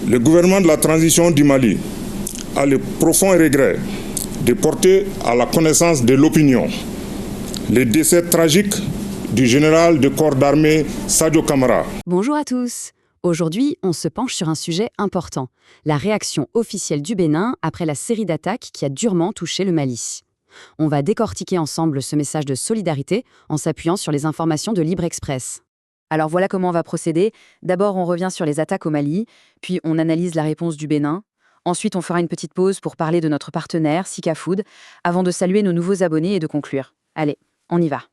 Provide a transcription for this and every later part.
Le gouvernement de la transition du Mali a le profond regret de porter à la connaissance de l'opinion le décès tragique du général de corps d'armée Sadio Camara. Bonjour à tous. Aujourd'hui, on se penche sur un sujet important, la réaction officielle du Bénin après la série d'attaques qui a durement touché le Mali. On va décortiquer ensemble ce message de solidarité en s'appuyant sur les informations de Libre Express. Alors voilà comment on va procéder. D'abord, on revient sur les attaques au Mali, puis on analyse la réponse du Bénin. Ensuite, on fera une petite pause pour parler de notre partenaire, Sika Food, avant de saluer nos nouveaux abonnés et de conclure. Allez, on y va.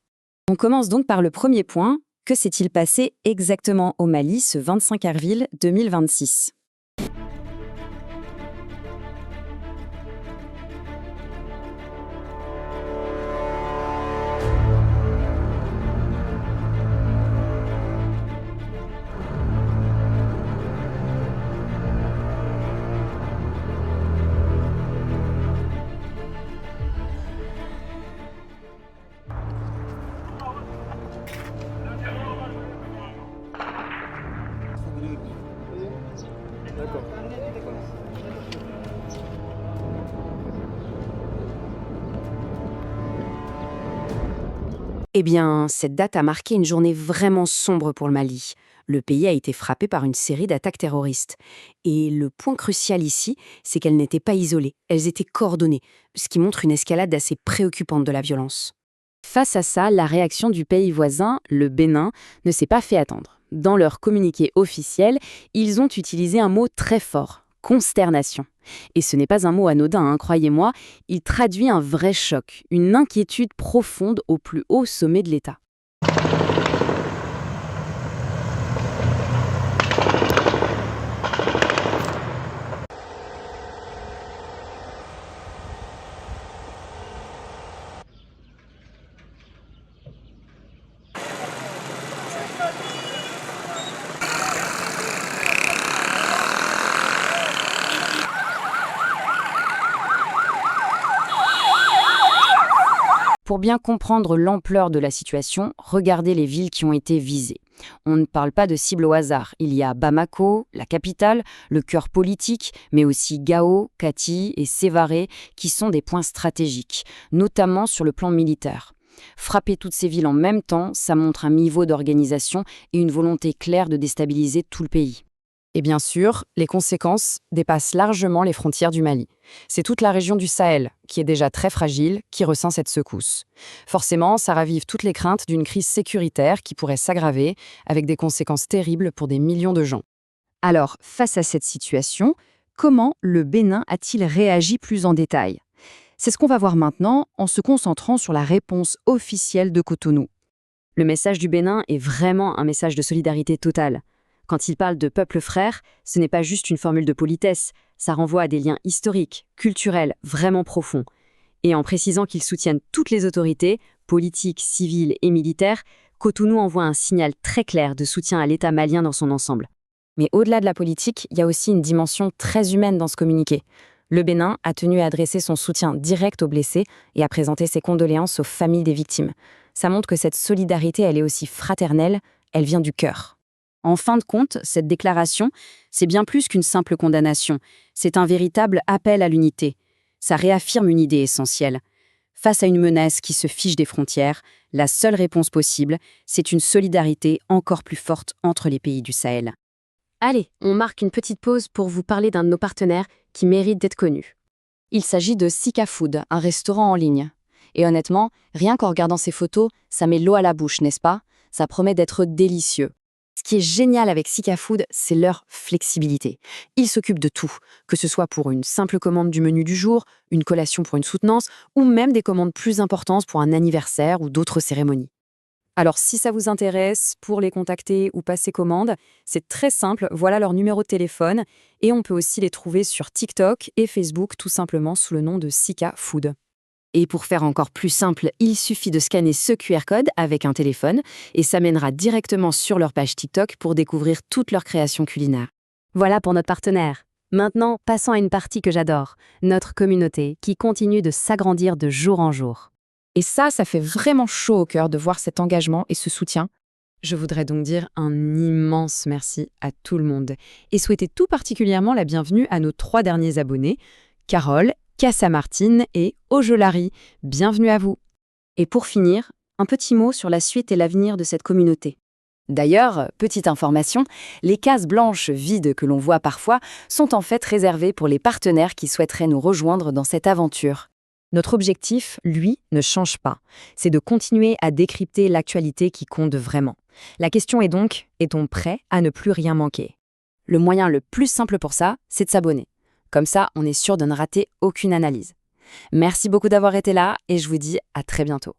On commence donc par le premier point. Que s'est-il passé exactement au Mali ce 25 avril 2026 ? Eh bien, cette date a marqué une journée vraiment sombre pour le Mali. Le pays a été frappé par une série d'attaques terroristes. Et le point crucial ici, c'est qu'elles n'étaient pas isolées, elles étaient coordonnées, ce qui montre une escalade assez préoccupante de la violence. Face à ça, la réaction du pays voisin, le Bénin, ne s'est pas fait attendre. Dans leur communiqué officiel, ils ont utilisé un mot très fort, consternation. Et ce n'est pas un mot anodin, croyez-moi, il traduit un vrai choc, une inquiétude profonde au plus haut sommet de l'État. Pour bien comprendre l'ampleur de la situation, regardez les villes qui ont été visées. On ne parle pas de cibles au hasard. Il y a Bamako, la capitale, le cœur politique, mais aussi Gao, Kati et Sévaré, qui sont des points stratégiques, notamment sur le plan militaire. Frapper toutes ces villes en même temps, ça montre un niveau d'organisation et une volonté claire de déstabiliser tout le pays. Et bien sûr, les conséquences dépassent largement les frontières du Mali. C'est toute la région du Sahel, qui est déjà très fragile, qui ressent cette secousse. Forcément, ça ravive toutes les craintes d'une crise sécuritaire qui pourrait s'aggraver, avec des conséquences terribles pour des millions de gens. Alors, face à cette situation, comment le Bénin a-t-il réagi plus en détail ? C'est ce qu'on va voir maintenant en se concentrant sur la réponse officielle de Cotonou. Le message du Bénin est vraiment un message de solidarité totale. Quand il parle de peuple frère, ce n'est pas juste une formule de politesse, ça renvoie à des liens historiques, culturels, vraiment profonds. Et en précisant qu'ils soutiennent toutes les autorités, politiques, civiles et militaires, Cotonou envoie un signal très clair de soutien à l'État malien dans son ensemble. Mais au-delà de la politique, il y a aussi une dimension très humaine dans ce communiqué. Le Bénin a tenu à adresser son soutien direct aux blessés et à présenter ses condoléances aux familles des victimes. Ça montre que cette solidarité, elle est aussi fraternelle, elle vient du cœur. En fin de compte, cette déclaration, c'est bien plus qu'une simple condamnation. C'est un véritable appel à l'unité. Ça réaffirme une idée essentielle. Face à une menace qui se fiche des frontières, la seule réponse possible, c'est une solidarité encore plus forte entre les pays du Sahel. Allez, on marque une petite pause pour vous parler d'un de nos partenaires qui mérite d'être connu. Il s'agit de Sika Food, un restaurant en ligne. Et honnêtement, rien qu'en regardant ces photos, ça met l'eau à la bouche, n'est-ce pas ? Ça promet d'être délicieux. Ce qui est génial avec Sika Food, c'est leur flexibilité. Ils s'occupent de tout, que ce soit pour une simple commande du menu du jour, une collation pour une soutenance, ou même des commandes plus importantes pour un anniversaire ou d'autres cérémonies. Alors si ça vous intéresse, pour les contacter ou passer commande, c'est très simple, voilà leur numéro de téléphone, et on peut aussi les trouver sur TikTok et Facebook tout simplement sous le nom de Sika Food. Et pour faire encore plus simple, il suffit de scanner ce QR code avec un téléphone et ça mènera directement sur leur page TikTok pour découvrir toutes leurs créations culinaires. Voilà pour notre partenaire. Maintenant, passons à une partie que j'adore, notre communauté qui continue de s'agrandir de jour en jour. Et ça fait vraiment chaud au cœur de voir cet engagement et ce soutien. Je voudrais donc dire un immense merci à tout le monde et souhaiter tout particulièrement la bienvenue à nos 3 derniers abonnés, Carole, Cassamartine et Ojolari. Bienvenue à vous. Et pour finir, un petit mot sur la suite et l'avenir de cette communauté. D'ailleurs, petite information, les cases blanches vides que l'on voit parfois sont en fait réservées pour les partenaires qui souhaiteraient nous rejoindre dans cette aventure. Notre objectif, lui, ne change pas. C'est de continuer à décrypter l'actualité qui compte vraiment. La question est donc, est-on prêt à ne plus rien manquer? Le moyen le plus simple pour ça, c'est de s'abonner. Comme ça, on est sûr de ne rater aucune analyse. Merci beaucoup d'avoir été là et je vous dis à très bientôt.